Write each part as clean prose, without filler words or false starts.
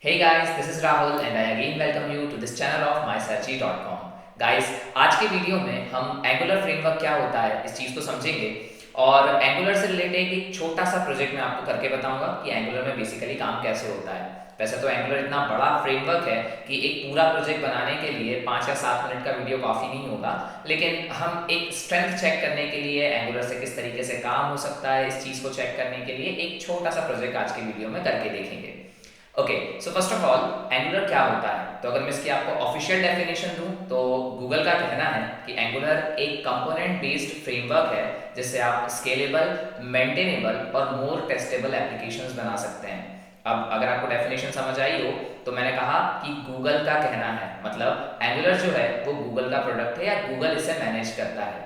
Hey guys, this is Rahul and I again welcome you to this channel of mysearchy.com. Guys, आज के video में हम angular framework क्या होता है इस चीज़ को समझेंगे और एंगुलर से रिलेटेड एक छोटा सा प्रोजेक्ट मैं आपको करके बताऊंगा कि एंगुलर में बेसिकली काम कैसे होता है। वैसे तो एंगुलर इतना बड़ा फ्रेमवर्क है कि एक पूरा प्रोजेक्ट बनाने के लिए 5 या 7 मिनट का वीडियो काफ़ी नहीं होगा, लेकिन हम एक स्ट्रेंथ चेक करने के लिए एंगुलर से किस तरीके से काम हो सकता है इस चीज़ को चेक करने के लिए एक छोटा सा प्रोजेक्ट आज के वीडियो में करके देखेंगे। Okay, so first of all angular क्या होता है, तो अगर मैं इसकी आपको ऑफिशियल डेफिनेशन दूं तो गूगल का कहना है कि एंगुलर एक कंपोनेंट बेस्ड फ्रेमवर्क है जिससे आप स्केलेबल, मेंटेनेबल और मोर टेस्टेबल एप्लीकेशंस बना सकते हैं। अब अगर आपको डेफिनेशन समझ आई हो तो मैंने कहा कि गूगल का कहना है, मतलब एंगुलर जो है वो गूगल का प्रोडक्ट है या गूगल इसे मैनेज करता है।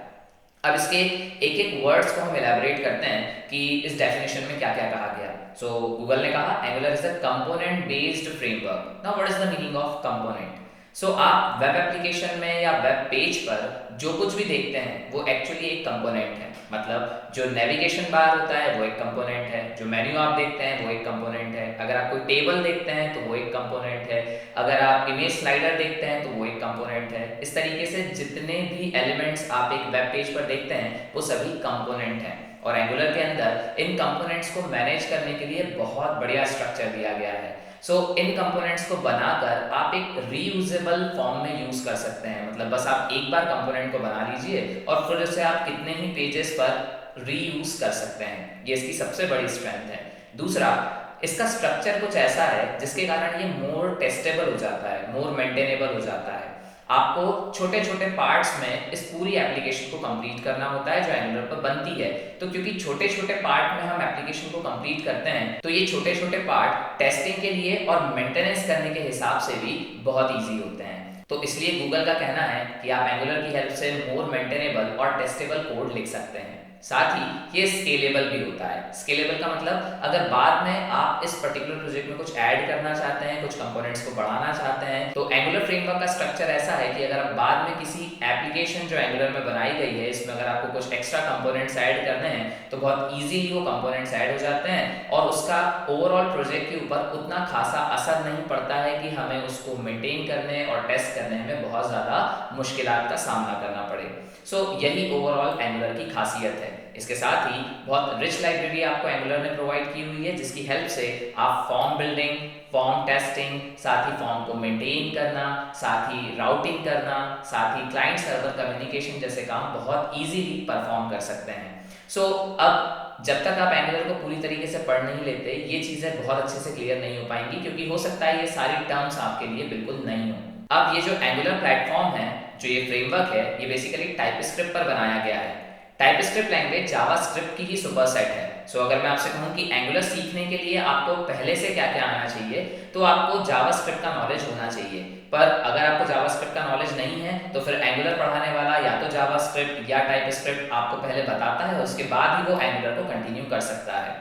अब इसके एक एक वर्ड्स को हम एलैबोरेट करते हैं कि इस डेफिनेशन में क्या क्या कहा गया। सो गूगल ने कहा Angular is a component based framework. Now what is the meaning of component? So आप वेब एप्लीकेशन में या वेब पेज पर जो कुछ भी देखते हैं वो एक्चुअली एक कंपोनेंट है। मतलब जो नेविगेशन बार होता है वो एक कंपोनेंट है, जो मेन्यू आप देखते हैं वो एक कंपोनेंट है, अगर आप कोई टेबल देखते हैं तो वो एक कंपोनेंट है, अगर आप इमेज स्लाइडर देखते हैं तो वो एक कंपोनेंट है। इस तरीके से जितने भी एलिमेंट्स आप एक वेब पेज पर देखते हैं वो सभी कंपोनेंट हैं और एंगुलर के अंदर इन कंपोनेंट्स को मैनेज करने के लिए बहुत बढ़िया स्ट्रक्चर दिया गया है। सो इन कंपोनेंट्स को बनाकर आप एक रीयूजेबल फॉर्म में यूज कर सकते हैं। मतलब बस आप एक बार कंपोनेंट को बना लीजिए और फिर उसे आप कितने ही पेजेस पर रीयूज कर सकते हैं। ये इसकी सबसे बड़ी स्ट्रेंथ है। दूसरा, इसका स्ट्रक्चर कुछ ऐसा है जिसके कारण ये मोर टेस्टेबल हो जाता है, मोर मेंटेनेबल हो जाता है। आपको छोटे छोटे पार्ट्स में इस पूरी एप्लीकेशन को कंप्लीट करना होता है जो एंगुलर पर बनती है। तो क्योंकि छोटे छोटे पार्ट में हम एप्लीकेशन को कंप्लीट करते हैं तो ये छोटे छोटे पार्ट टेस्टिंग के लिए और मेंटेनेंस करने के हिसाब से भी बहुत ईजी होते हैं। तो इसलिए गूगल का कहना है कि आप एंगुलर की हेल्प से मोर मेंटेनेबल और टेस्टेबल कोड लिख सकते हैं। साथ ही ये स्केलेबल भी होता है। स्केलेबल का मतलब अगर बाद में आप इस पर्टिकुलर प्रोजेक्ट में कुछ ऐड करना चाहते हैं, कुछ कंपोनेंट्स को बढ़ाना चाहते हैं, तो एंगुलर फ्रेमवर्क का स्ट्रक्चर ऐसा है कि अगर आप बाद में किसी एप्लीकेशन जो एंगुलर में बनाई गई है इसमें अगर आपको कुछ एक्स्ट्रा कंपोनेंट्स ऐड करने हैं तो बहुत ईजीली वो कंपोनेंट्स ऐड हो जाते हैं और उसका ओवरऑल प्रोजेक्ट के ऊपर उतना खासा असर नहीं पड़ता है कि हमें उसको मेंटेन करने और टेस्ट करने में बहुत ज़्यादा मुश्किलात का सामना करना पड़े। सो यही ओवरऑल एंगुलर की खासियत है। इसके साथ ही बहुत रिच लाइब्रेरी आपको एंगुलर ने प्रोवाइड की हुई है जिसकी हेल्प से आप फॉर्म बिल्डिंग, फॉर्म टेस्टिंग, साथ ही फॉर्म को मेंटेन करना, साथ ही राउटिंग करना, साथ ही क्लाइंट सर्वर कम्युनिकेशन जैसे काम बहुत इजीली परफॉर्म कर सकते हैं। सो अब जब तक आप एंगुलर को पूरी तरीके से पढ़ नहीं लेते ये चीज़ें बहुत अच्छे से क्लियर नहीं हो पाएंगी, क्योंकि हो सकता है ये सारी टर्म्स आपके लिए बिल्कुल नहीं हो। अब ये जो एंगुलर प्लेटफॉर्म है, जो ये फ्रेमवर्क है, ये बेसिकली टाइपस्क्रिप्ट पर बनाया गया है। टाइपस्क्रिप्ट लैंग्वेज जावास्क्रिप्ट की ही सुपरसेट है। सो अगर मैं आपसे कहूँ कि एंगुलर सीखने के लिए आपको पहले से क्या क्या आना चाहिए, तो आपको जावास्क्रिप्ट का नॉलेज होना चाहिए। पर अगर आपको जावास्क्रिप्ट का नॉलेज नहीं है तो फिर एंगुलर पढ़ाने वाला या तो जावास्क्रिप्ट या टाइपस्क्रिप्ट आपको पहले बताता है, उसके बाद ही वो एंगुलर को कंटिन्यू कर सकता है।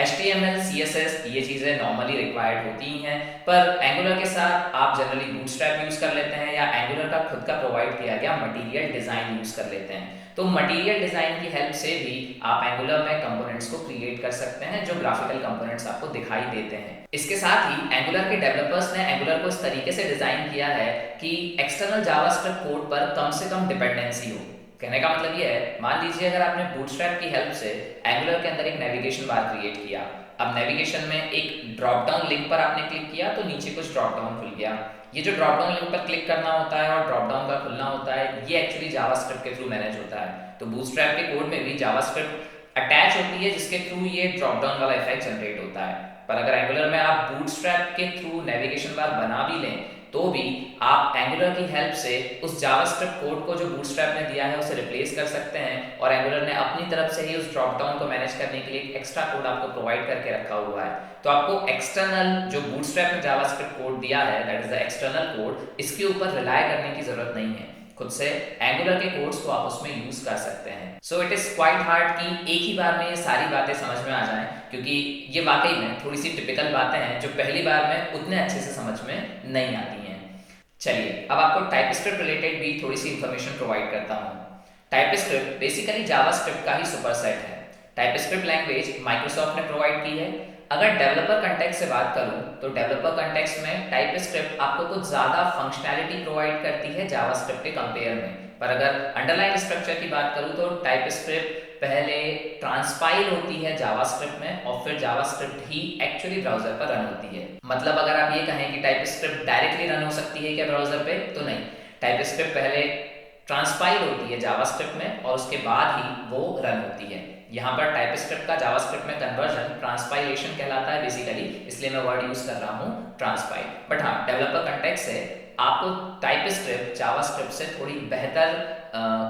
HTML, CSS ये चीज़ें नॉर्मली रिक्वायर्ड होती ही हैं, पर एंगुलर के साथ आप जनरली बूटस्ट्रैप यूज़ कर लेते हैं या एंगुलर का खुद का प्रोवाइड किया गया मटेरियल डिज़ाइन यूज़ कर लेते हैं। तो मटेरियल डिज़ाइन की हेल्प से भी आप एंगुलर में कंपोनेंट्स को क्रिएट कर सकते हैं जो ग्राफिकल कंपोनेंट्स आपको दिखाई देते हैं। इसके साथ ही एंगुलर के डेवलपर्स ने एंगुलर को इस तरीके से डिज़ाइन किया है कि एक्सटर्नल जावास्क्रिप्ट कोड पर कम से कम डिपेंडेंसी हो। कहने का मतलब ये है, मान लीजिए अगर आपने बूटस्ट्रैप की हेल्प से एंगुलर के अंदर एक नेविगेशन बार क्रिएट किया। अब नेविगेशन में एक ड्रॉप डाउन लिंक पर आपने क्लिक किया तो नीचे कुछ ड्रॉप डाउन खुल गया। ये जो ड्रॉप डाउन लिंक पर क्लिक करना होता है और ड्रॉप डाउन का खुलना होता है ये एक्चुअली जावास्क्रिप्ट के थ्रू मैनेज होता है। तो बूटस्ट्रैप के कोड में भी जावास्क्रिप्ट अटैच होती है जिसके थ्रू ये ड्रॉप डाउन वाला इफेक्ट जनरेट होता है। पर अगर एंगुलर में आप बूटस्ट्रैप के थ्रू नेविगेशन बार बना भी लें तो भी आप एंगुलर की हेल्प से उस जावास्क्रिप्ट कोड को जो बूटस्ट्रैप ने दिया है उसे रिप्लेस कर सकते हैं और एंगुलर ने अपनी तरफ से ही उस ड्रॉप डाउन को मैनेज करने के लिए एक एक्स्ट्रा कोड आपको प्रोवाइड करके रखा हुआ है। तो आपको एक्सटर्नल जो बूटस्ट्रैप ने जावास्क्रिप्ट कोड दिया है, that is the external code, इसके ऊपर रिलाय करने की जरूरत नहीं है। खुद से एंगुलर के कोड्स को आप उसमें यूज कर सकते हैं। So it is quite hard कि एक ही बार में ये सारी बातें समझ में आ जाएं, क्योंकि ये वाकई में थोड़ी सी टिपिकल बातें हैं जो पहली बार में उतने अच्छे से समझ में नहीं आती हैं। चलिए अब आपको टाइपस्क्रिप्ट रिलेटेड भी थोड़ी सी इंफॉर्मेशन प्रोवाइड करता हूँ। टाइपस्क्रिप्ट बेसिकली जावास्क्रिप्ट का ही सुपरसेट है। टाइपस्क्रिप्ट लैंग्वेज माइक्रोसॉफ्ट ने प्रोवाइड की है। अगर डेवलपर कंटेक्स्ट से बात करूं तो डेवलपर कंटेक्स्ट में टाइप स्क्रिप्ट आपको कुछ ज़्यादा फंक्शनैलिटी प्रोवाइड करती है जावास्क्रिप्ट के कंपेयर में। पर अगर अंडरलाइन स्ट्रक्चर की बात करूं तो टाइप स्क्रिप्ट पहले ट्रांसपाइल होती है जावास्क्रिप्ट में और फिर जावास्क्रिप्ट ही एक्चुअली ब्राउजर पर रन होती है। मतलब अगर आप ये कहें कि टाइप स्क्रिप्ट डायरेक्टली रन हो सकती है क्या ब्राउजर पे, तो नहीं। टाइप स्क्रिप्ट पहले ट्रांसपाइल होती है जावास्क्रिप्ट में और उसके बाद ही वो रन होती है। यहाँ पर टाइप स्क्रिप्ट का जावास्क्रिप्ट में कन्वर्जन ट्रांसपाइलेशन कहलाता है बेसिकली, इसलिए मैं वर्ड यूज कर रहा हूँ ट्रांसपाइल। बट हाँ, डेवलपर कंटेक्स्ट से आपको टाइप स्क्रिप्ट जावास्क्रिप्ट से थोड़ी बेहतर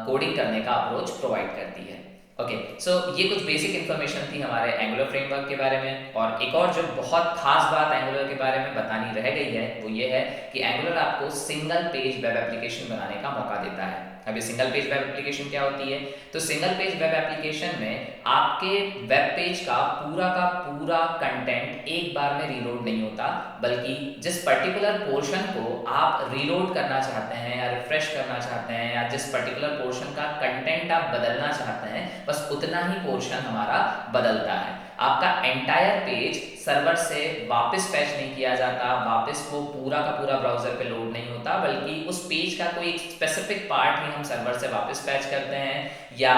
कोडिंग करने का अप्रोच प्रोवाइड करती है। ओके, सो ये कुछ बेसिक इन्फॉर्मेशन थी हमारे एंगुलर फ्रेमवर्क के बारे में। और एक और जो बहुत खास बात एंगुलर के बारे में बतानी रह गई है वो ये है कि एंगुलर आपको सिंगल पेज वेब एप्लीकेशन बनाने का मौका देता है। अभी सिंगल पेज वेब एप्लीकेशन क्या होती है, तो सिंगल पेज वेब एप्लीकेशन में आपके वेब पेज का पूरा कंटेंट एक बार में रीलोड नहीं होता, बल्कि जिस पर्टिकुलर पोर्शन को आप रीलोड करना चाहते हैं या रिफ्रेश करना चाहते हैं या जिस पर्टिकुलर पोर्शन का कंटेंट आप बदलना चाहते हैं, बस उतना ही पोर्शन हमारा बदलता है। आपका एंटायर पेज सर्वर से वापस फैच नहीं किया जाता, वापस वो पूरा का पूरा ब्राउजर पे लोड नहीं होता, बल्कि उस पेज का कोई स्पेसिफिक पार्ट ही हम सर्वर से वापस फैच करते हैं या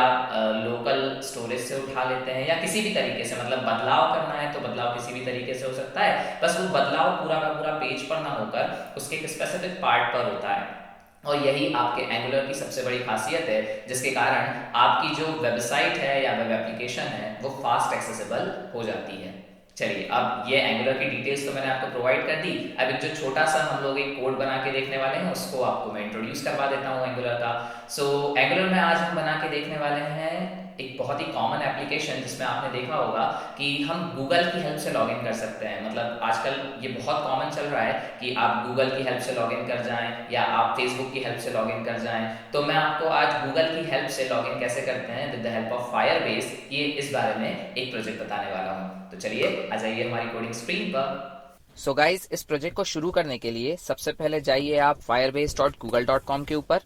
लोकल स्टोरेज से उठा लेते हैं या किसी भी तरीके से, मतलब बदलाव करना है तो बदलाव किसी भी तरीके से हो सकता है, बस वो बदलाव पूरा का पूरा पेज पर ना होकर उसके एक स्पेसिफिक पार्ट पर होता है। और यही आपके एंगुलर की सबसे बड़ी खासियत है, जिसके कारण आपकी जो वेबसाइट है या वेब एप्लीकेशन है वो फास्ट एक्सेसिबल हो जाती है। चलिए, अब ये एंगुलर की डिटेल्स तो मैंने आपको प्रोवाइड कर दी। अब एक जो छोटा सा हम लोग एक कोड बना के देखने वाले हैं उसको आपको मैं इंट्रोड्यूस करवा देता हूँ एंगुलर का। सो एंगुलर में आज हम बना के देखने वाले हैं एक बहुत ही कॉमन एप्लीकेशन, जिसमें आपने देखा होगा कि हम गूगल की हेल्प से लॉगिन कर सकते हैं। मतलब आजकल ये बहुत कॉमन चल रहा है कि आप गूगल की हेल्प से लॉगिन कर जाएं या आप फेसबुक की हेल्प से लॉगिन कर जाएं। तो मैं आपको आज गूगल की हेल्प से लॉगिन कैसे करते हैं with the help of Firebase, ये इस बारे में एक प्रोजेक्ट बताने वाला हूँ। तो चलिए आ जाइए हमारी कोडिंग स्क्रीन पर। सो गाइस, इस प्रोजेक्ट को शुरू करने के लिए सबसे पहले जाइए आप firebase.google.com के ऊपर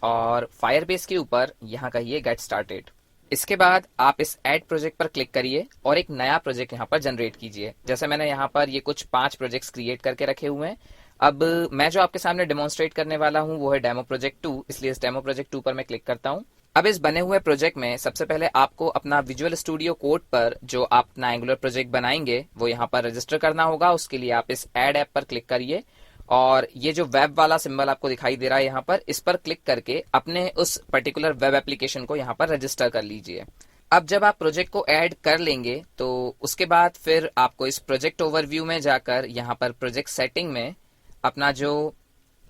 और फायरबेस के ऊपर यहाँ कहिए गेट स्टार्टेड। इसके बाद आप इस ऐड प्रोजेक्ट पर क्लिक करिए और एक नया प्रोजेक्ट यहाँ पर जनरेट कीजिए। जैसे मैंने यहाँ पर ये कुछ 5 प्रोजेक्ट्स क्रिएट करके रखे हुए हैं। अब मैं जो आपके सामने डेमोन्स्ट्रेट करने वाला हूँ वो है डेमो प्रोजेक्ट 2, इसलिए इस डेमो प्रोजेक्ट 2 पर मैं क्लिक करता हूँ। अब इस बने हुए प्रोजेक्ट में सबसे पहले आपको अपना विजुअल स्टूडियो कोड पर जो आप अपना एंगुलर प्रोजेक्ट बनाएंगे वो यहाँ पर रजिस्टर करना होगा। उसके लिए आप इस ऐड ऐप पर क्लिक करिए और ये जो वेब वाला सिंबल आपको दिखाई दे रहा है यहाँ पर, इस पर क्लिक करके अपने उस पर्टिकुलर वेब एप्लीकेशन को यहाँ पर रजिस्टर कर लीजिए। अब जब आप प्रोजेक्ट को ऐड कर लेंगे तो उसके बाद फिर आपको इस प्रोजेक्ट ओवरव्यू में जाकर यहाँ पर प्रोजेक्ट सेटिंग में अपना जो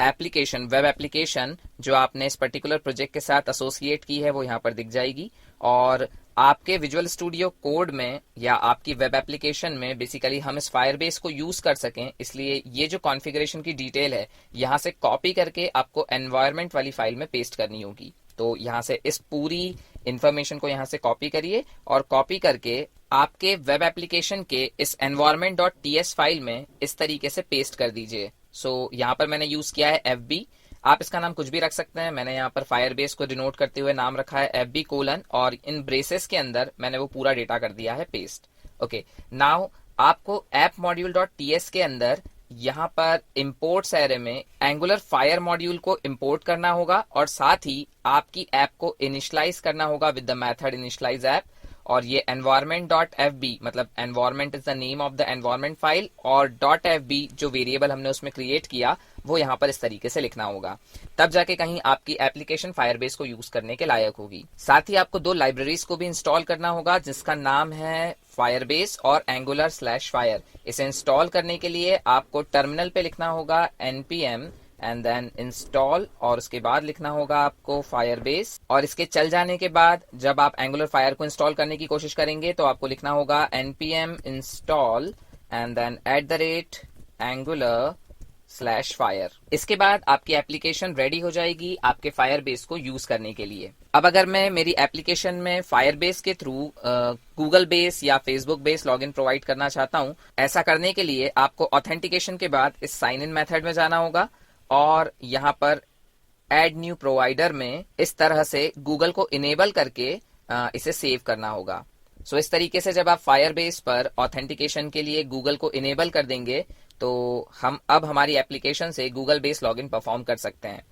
एप्लीकेशन, वेब एप्लीकेशन जो आपने इस पर्टिकुलर प्रोजेक्ट के साथ एसोसिएट की है वो यहाँ पर दिख जाएगी। और आपके विजुअल स्टूडियो कोड में या आपकी वेब एप्लीकेशन में बेसिकली हम इस फायरबेस को यूज कर सकें, इसलिए ये जो कॉन्फ़िगरेशन की डिटेल है यहाँ से कॉपी करके आपको एनवायरनमेंट वाली फाइल में पेस्ट करनी होगी। तो यहाँ से इस पूरी इंफॉर्मेशन को यहाँ से कॉपी करिए और कॉपी करके आपके वेब एप्लीकेशन के इस environment.ts फाइल में इस तरीके से पेस्ट कर दीजिए। सो यहाँ पर मैंने यूज किया है FB, आप इसका नाम कुछ भी रख सकते हैं। मैंने यहाँ पर फायरबेस को डिनोट करते हुए नाम रखा है FB कोलन और इन ब्रेसेस के अंदर मैंने वो पूरा डेटा कर दिया है पेस्ट। ओके, नाउ आपको appmodule.ts के अंदर यहाँ पर इंपोर्ट्स एरे में एंगुलर फायर मॉड्यूल को इंपोर्ट करना होगा और साथ ही आपकी ऐप को इनिशियलाइज करना होगा with the method initialize app. और ये environment.fb मतलब environment is the name of the environment file और .fb जो वेरिएबल हमने उसमें क्रिएट किया वो यहाँ पर इस तरीके से लिखना होगा, तब जाके कहीं आपकी एप्लीकेशन फायरबेस को यूज करने के लायक होगी। साथ ही आपको 2 लाइब्रेरीज को भी इंस्टॉल करना होगा जिसका नाम है फायरबेस और angular/fire। इसे इंस्टॉल करने के लिए आपको टर्मिनल पे लिखना होगा npm एंड देन इंस्टॉल और उसके बाद लिखना होगा आपको फायरबेस। और इसके चल जाने के बाद जब आप एंगुलर फायर को इंस्टॉल करने की कोशिश करेंगे तो आपको लिखना होगा npm install and then @angular/fire। इसके बाद आपकी एप्लीकेशन रेडी हो जाएगी आपके फायरबेस को यूज करने के लिए। अब अगर मैं मेरी एप्लीकेशन में फायरबेस के थ्रू गूगल बेस या फेसबुक बेस लॉगिन प्रोवाइड करना चाहता हूं, ऐसा करने के लिए आपको ऑथेंटिकेशन के बाद इस साइन इन मेथड में जाना होगा और यहाँ पर एड न्यू प्रोवाइडर में इस तरह से गूगल को इनेबल करके इसे सेव करना होगा। सो इस तरीके से जब आप फायरबेस पर ऑथेंटिकेशन के लिए गूगल को इनेबल कर देंगे तो हम अब हमारी एप्लीकेशन से गूगल बेस लॉगिन परफॉर्म कर सकते हैं।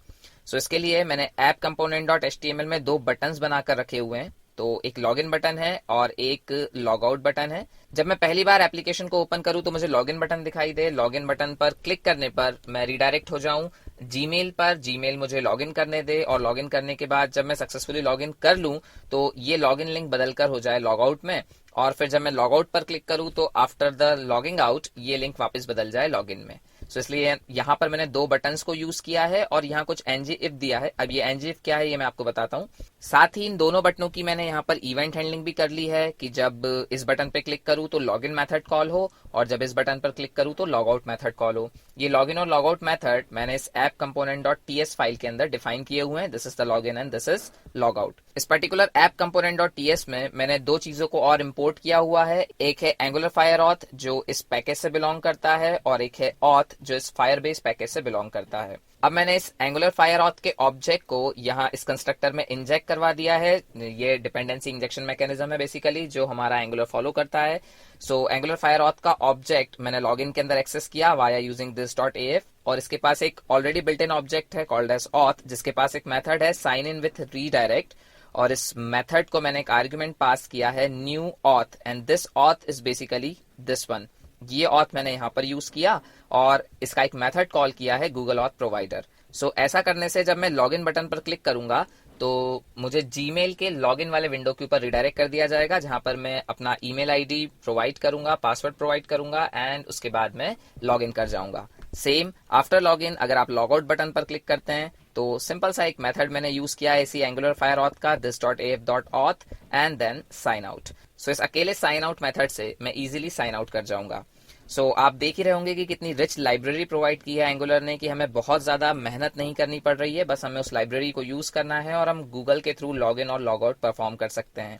सो इसके लिए मैंने ऐप कंपोनेंट डॉट एचटीएमएल में दो बटन्स बनाकर रखे हुए हैं। तो एक लॉगिन बटन है और एक लॉग आउट बटन है। जब मैं पहली बार एप्लीकेशन को ओपन करूं तो मुझे लॉगिन बटन दिखाई दे। लॉगिन बटन पर क्लिक करने पर मैं रिडायरेक्ट हो जाऊं जीमेल पर, जीमेल मुझे लॉगिन करने दे और लॉगिन करने के बाद जब मैं सक्सेसफुली लॉगिन कर लूं तो ये लॉगिन लिंक बदलकर हो जाए लॉग आउट में, और फिर जब मैं लॉग आउट पर क्लिक करूं तो आफ्टर द लॉगिंग आउट ये लिंक वापस बदल जाए लॉगिन में। सो इसलिए यहाँ पर मैंने दो बटन्स को यूज किया है और यहाँ कुछ एनजी इफ दिया है। अब ये एनजी इफ क्या है ये मैं आपको बताता हूँ। साथ ही इन दोनों बटनों की मैंने यहाँ पर इवेंट हैंडलिंग भी कर ली है कि जब इस बटन पे क्लिक करूँ तो लॉगिन मेथड कॉल हो और जब इस बटन पर क्लिक करूँ तो लॉग आउट मेथड कॉल हो। ये लॉगिन और लॉग आउट मेथड मैंने इस app component dot TS file के अंदर डिफाइन किए हुए हैं। This is the login and this is log out. इस particular app component dot TS में मैंने दो चीजों को और इंपोर्ट किया हुआ है। एक है एंगुलर फायर ऑथ जो इस पैकेज से बिलोंग करता है और एक है ऑथ जो इस फायरबेस पैकेज से बिलोंग करता है। अब मैंने इस एंगुलर फायर ऑथ के ऑब्जेक्ट को यहाँ इस कंस्ट्रक्टर में इंजेक्ट करवा दिया है। ये डिपेंडेंसी इंजेक्शन मैकेनिज्म है बेसिकली जो हमारा एंगुलर फॉलो करता है। सो एंगुलर फायर ऑथ का ऑब्जेक्ट मैंने लॉगिन के अंदर एक्सेस किया via using this dot F, और इसके पास एक ऑलरेडी बिल्ट इन ऑब्जेक्ट है कॉल्ड एज ऑथ जिसके पास एक मेथड है साइन इन विथ रीडायरेक्ट, और इस मेथड को मैंने एक आर्गुमेंट पास किया है new auth and this auth is basically this one. ये ऑथ मैंने यहाँ पर यूज किया और इसका एक मेथड कॉल किया है गूगल ऑथ प्रोवाइडर। सो ऐसा करने से जब मैं लॉगिन बटन पर क्लिक करूंगा तो मुझे जीमेल के लॉगिन वाले विंडो के ऊपर रिडायरेक्ट कर दिया जाएगा जहां पर मैं अपना ईमेल आईडी प्रोवाइड करूंगा, पासवर्ड प्रोवाइड करूंगा एंड उसके बाद मैं लॉगिन कर जाऊंगा। सेम आफ्टर लॉगिन अगर आप लॉग आउट बटन पर क्लिक करते हैं तो सिंपल सा एक मेथड मैंने यूज किया है इसी एंगुलर फायर ऑथ का this dot F dot auth and then sign out. So इस अकेले साइन आउट मेथड से मैं इजीली साइन आउट कर जाऊंगा। सो आप देख ही रहे होंगे कि कितनी रिच लाइब्रेरी प्रोवाइड की है एंगुलर ने कि हमें बहुत ज्यादा मेहनत नहीं करनी पड़ रही है, बस हमें उस लाइब्रेरी को यूज करना है और हम गूगल के थ्रू लॉग इन और लॉग आउट परफॉर्म कर सकते हैं।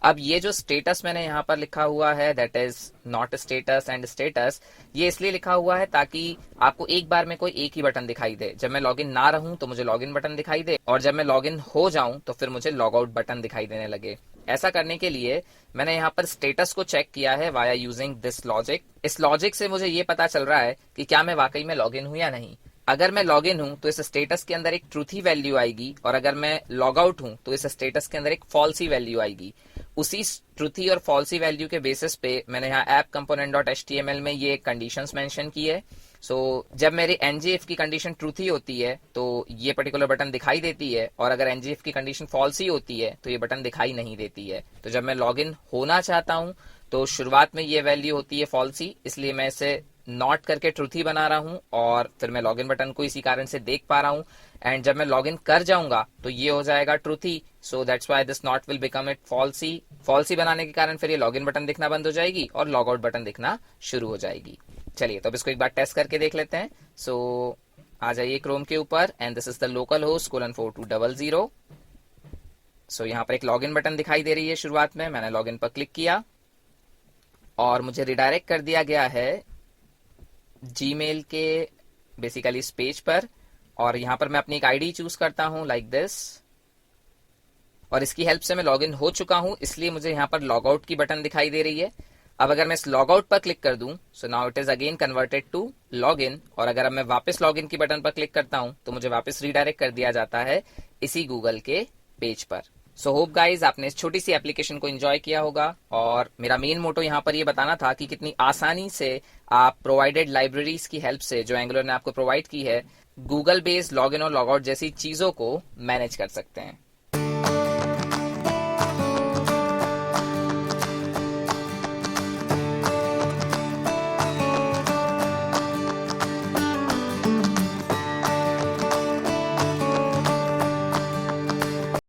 अब ये जो स्टेटस मैंने यहाँ पर लिखा हुआ है that is not status and status, ये इसलिए लिखा हुआ है ताकि आपको एक बार में कोई एक ही बटन दिखाई दे। जब मैं लॉगिन ना रहूं तो मुझे लॉगिन बटन दिखाई दे और जब मैं लॉगिन हो जाऊं तो फिर मुझे लॉग आउट बटन दिखाई देने लगे। ऐसा करने के लिए मैंने यहाँ पर स्टेटस को चेक किया है वाया यूजिंग दिस लॉजिक। इस लॉजिक से मुझे ये पता चल रहा है कि क्या मैं वाकई में लॉगिन हूं या नहीं। अगर मैं लॉगिन हूं तो इस स्टेटस के अंदर एक ट्रूथी वैल्यू आएगी और अगर मैं लॉग आउट हूं तो इस स्टेटस के अंदर एक फॉल्सी वैल्यू आएगी। उसी ट्रूथी और फॉल्सी वैल्यू के बेसिस पे मैंने यहाँ ऐप कंपोनेंट डॉट एचटीएमएल में ये कंडीशंस मेंशन की है। सो जब मेरी एनजीएफ की कंडीशन ट्रूथी होती है तो ये पर्टिकुलर बटन दिखाई देती है और अगर एनजीएफ की कंडीशन फॉल्सी होती है तो ये बटन दिखाई नहीं देती है। तो जब मैं लॉगिन होना चाहता हूं तो शुरुआत में ये वैल्यू होती है फॉल्सी, इसलिए मैं इसे नॉट करके ट्रूथी बना रहा हूं और फिर मैं लॉगिन बटन को इसी कारण से देख पा रहा हूं। एंड जब मैं लॉगिन कर जाऊंगा तो ये हो जाएगा truthy. So that's why this not will become it falsies. Falsies बनाने के कारण फिर ये लॉगिन बटन दिखना बंद हो जाएगी और लॉग आउट बटन दिखना शुरू हो जाएगी। चलिए तो अब इसको एक बार टेस्ट करके देख लेते हैं। सो आ जाइए क्रोम के ऊपर and this is the local host :4200। सो यहाँ पर एक लॉगिन बटन दिखाई दे रही है शुरुआत में। मैंने लॉगिन पर क्लिक किया और मुझे रिडायरेक्ट कर दिया गया है जीमेल के बेसिकली इस पेज पर, और यहाँ पर मैं अपनी एक आईडी चूज करता हूँ लाइक दिस, और इसकी हेल्प से मैं लॉगिन हो चुका हूँ इसलिए मुझे यहाँ पर लॉग आउट की बटन दिखाई दे रही है। अब अगर मैं इस लॉग आउट पर क्लिक कर दूं so now it is again converted to log in, और अगर अब मैं वापस लॉग इन की बटन पर क्लिक करता हूं तो मुझे वापस रीडायरेक्ट कर दिया जाता है इसी गूगल के पेज पर। सो होप गाइज आपने इस छोटी सी एप्लीकेशन को एंजॉय किया होगा, और मेरा मेन मोटो यहाँ पर ये बताना था कि कितनी आसानी से आप प्रोवाइडेड लाइब्रेरीज की हेल्प से जो एंगुलर ने आपको प्रोवाइड की है गूगल बेस्ड लॉग इन और लॉग आउट जैसी चीजों को मैनेज कर सकते हैं।